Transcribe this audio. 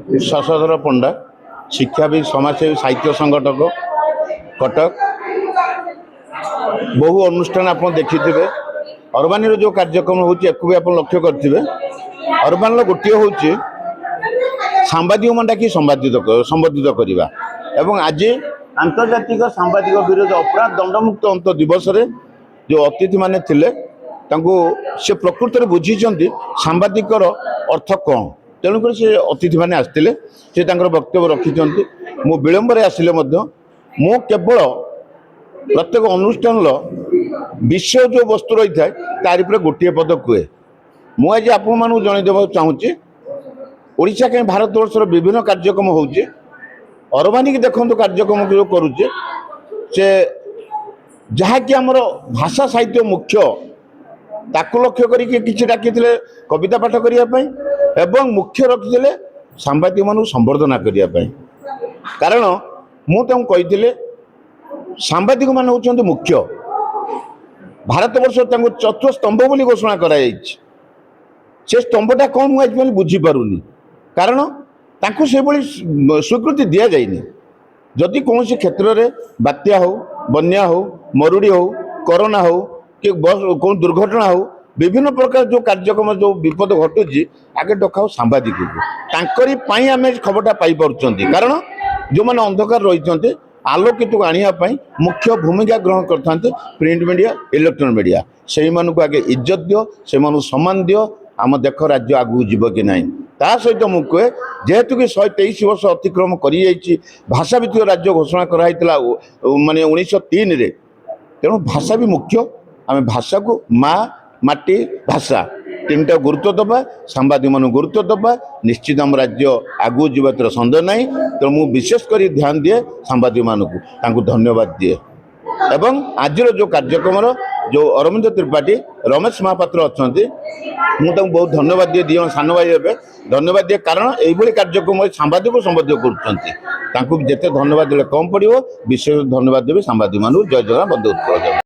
शशधर पंडा शिक्षाविद समाजसेवी साहित्य संगठक कटक। बहु अनुष्ठान आप देखि अरबानी जो कार्यक्रम हो लक्ष्य करेंगे। अरबान गोटे हूँ सांबादिक मन डाक संबोधित करवा एवं आज आंतर्जातिक सांबादिक विरोध अपराध दंडमुक्त अंत दिवस रे जो अतिथि माने थिले से प्रकृत में बुझी सांबादिकर अर्थ कौन तेणुक से अतिथि मैंने आसते से वक्तव्य रखी मु विलंबर आसिले मु केवल प्रत्येक अनुष्ठान विषय जो वस्तु रही है तार गोटे पद कहे मुझे आपण मानू जनईदेवा चाहूँगी ओडिशा कहीं भारतवर्षर विभिन्न कार्यक्रम होचे अरबानी की देखो कार्यक्रम जो करुचे से जहाँकि आमर भाषा साहित्य मुख्य ताकू लक्ष्य करके डाकी कविता पाठ करने एवं मुख्य रखिले सांबादिक मान संबर्धना करने कारण मुझे कही सांबादिक मान होती मुख्य भारतवर्ष चतुर्थ स्तंभ बोली घोषणा कराई से स्तंभटा कौन मुझे बुझीपारूनी कारण तांको से स्वीकृति दि जाइनि जदि कौन क्षेत्र में बात्या हो बन्या हो मरुड़ी हो कोरोना हो कि बस कौन दुर्घटना हो विभिन्न प्रकार जो कार्यक्रम जो विपद घटुची आगे डका सांबादिक को आम खबरटा पाई कारण जो मैंने अंधकार रही आलोकित आने मुख्य भूमिका ग्रहण करते प्रिंट मीडिया इलेक्ट्रॉनिक मीडिया से आगे इज्जत दियो से सम्मान दियो आम देख राज्य आगू जीव कि ना ता सहित मुझे जेहेतु कि 123 वर्ष अतिक्रम कर भाषा भित्तिक राज्य घोषणा कराई माने 1903 रे तेणु भाषा भी मुख्य आम भाषा को माँ माटी भाषा तीनटा गुरुत्व दबा सांबादिक मान गुरुत्व दबा निश्चित आम राज्य आगू जीवार सन्देह ना तेणु मुझे विशेषकर ध्यान दिए सांबादिक मानू धन्यवाद दिए एवं आज जो कार्यक्रम जो अरविंद त्रिपाठी रमेश महापात्र अच्छा मुझे बहुत धन्यवाद दिए दिज सान भाई ए धन्यवाद दिए कारण यही कार्यक्रम सांबादिक को संबोधित कर जिते धन्यवाद देते कम पड़ो विशेष धन्यवाद देवी सांबादिक मान जय जगन्नाथ बंदे उत्कल।